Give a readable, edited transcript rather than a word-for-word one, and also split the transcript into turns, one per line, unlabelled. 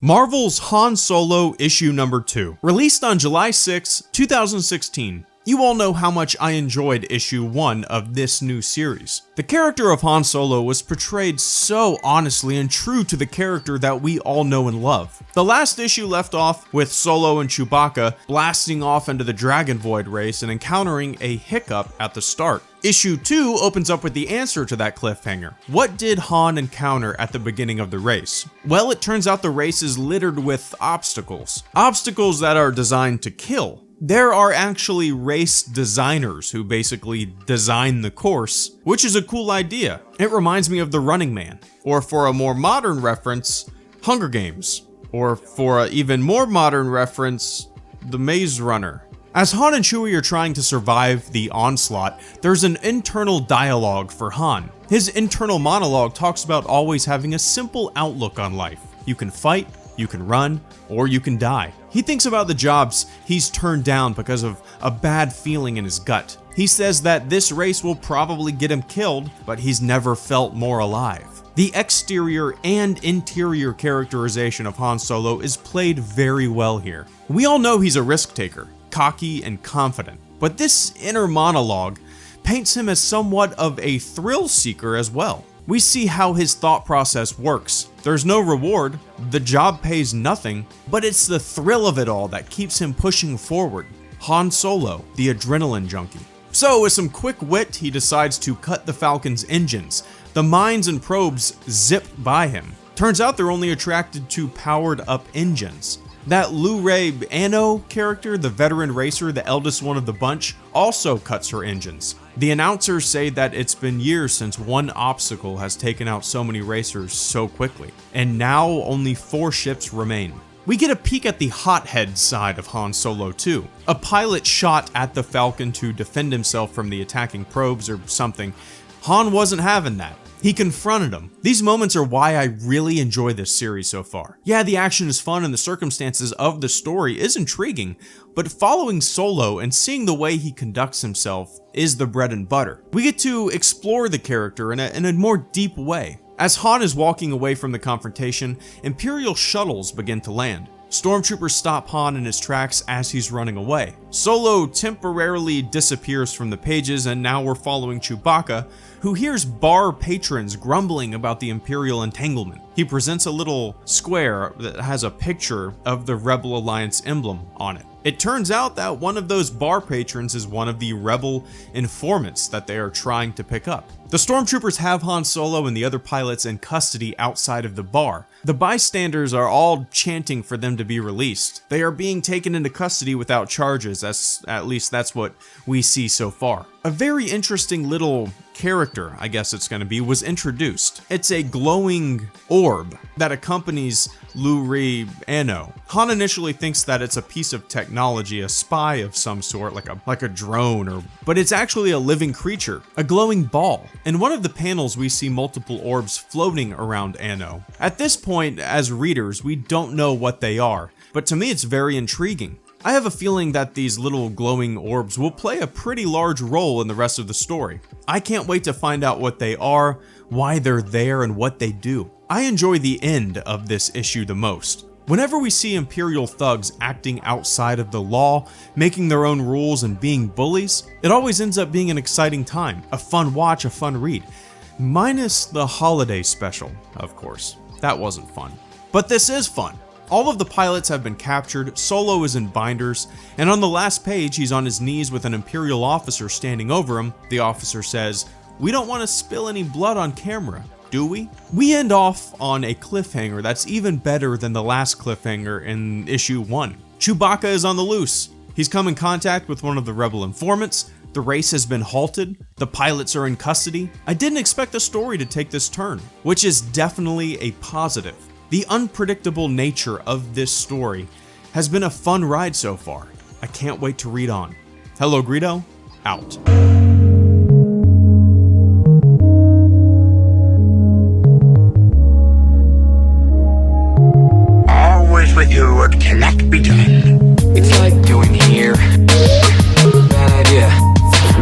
Marvel's Han Solo issue number 2, released on July 6, 2016. You all know how much I enjoyed issue 1 of this new series. The character of Han Solo was portrayed so honestly and true to the character that we all know and love. The last issue left off with Solo and Chewbacca blasting off into the Dragon Void race and encountering a hiccup at the start. Issue 2 opens up with the answer to that cliffhanger. What did Han encounter at the beginning of the race? Well, it turns out the race is littered with obstacles. Obstacles that are designed to kill. There are actually race designers who basically design the course, which is a cool idea. It reminds me of The Running Man, or for a more modern reference, Hunger Games, or for an even more modern reference, The Maze Runner. As Han and Chewie are trying to survive the onslaught, there's an internal dialogue for Han. His internal monologue talks about always having a simple outlook on life. You can fight, you can run, or you can die. He thinks about the jobs he's turned down because of a bad feeling in his gut. He says that this race will probably get him killed, but he's never felt more alive. The exterior and interior characterization of Han Solo is played very well here. We all know he's a risk taker, cocky and confident, but this inner monologue paints him as somewhat of a thrill seeker as well. We see how his thought process works. There's no reward, the job pays nothing, but it's the thrill of it all that keeps him pushing forward. Han Solo, the adrenaline junkie. So with some quick wit, he decides to cut the Falcon's engines. The mines and probes zip by him. Turns out they're only attracted to powered up engines. That Lou-Ray Anno character, the veteran racer, the eldest one of the bunch, also cuts her engines. The announcers say that it's been years since one obstacle has taken out so many racers so quickly, and now only 4 ships remain. We get a peek at the hothead side of Han Solo too. A pilot shot at the Falcon to defend himself from the attacking probes or something. Han wasn't having that. He confronted him. These moments are why I really enjoy this series so far. Yeah, the action is fun and the circumstances of the story is intriguing, but following Solo and seeing the way he conducts himself is the bread and butter. We get to explore the character in a more deep way. As Han is walking away from the confrontation, Imperial shuttles begin to land. Stormtroopers stop Han in his tracks as he's running away. Solo temporarily disappears from the pages, and now we're following Chewbacca, who hears bar patrons grumbling about the Imperial entanglement. He presents a little square that has a picture of the Rebel Alliance emblem on it. It turns out that one of those bar patrons is one of the Rebel informants that they are trying to pick up. The Stormtroopers have Han Solo and the other pilots in custody outside of the bar. The bystanders are all chanting for them to be released. They are being taken into custody without charges, at least that's what we see so far. A very interesting little character, I guess it's going to be, was introduced. It's a glowing orb that accompanies Lou-Ray Anno. Han initially thinks that it's a piece of technology, a spy of some sort, like a drone, but it's actually a living creature, a glowing ball. In one of the panels, we see multiple orbs floating around Anno. At this point, as readers, we don't know what they are, but to me it's very intriguing. I have a feeling that these little glowing orbs will play a pretty large role in the rest of the story. I can't wait to find out what they are, why they're there, and what they do. I enjoy the end of this issue the most. Whenever we see Imperial thugs acting outside of the law, making their own rules and being bullies, it always ends up being an exciting time, a fun watch, a fun read. Minus the holiday special, of course. That wasn't fun. But this is fun. All of the pilots have been captured, Solo is in binders, and on the last page he's on his knees with an Imperial officer standing over him. The officer says, "We don't want to spill any blood on camera, do we?" We end off on a cliffhanger that's even better than the last cliffhanger in issue 1. Chewbacca is on the loose. He's come in contact with one of the Rebel informants. The race has been halted. The pilots are in custody. I didn't expect the story to take this turn, which is definitely a positive. The unpredictable nature of this story has been a fun ride so far. I can't wait to read on. HelloGreedo, out.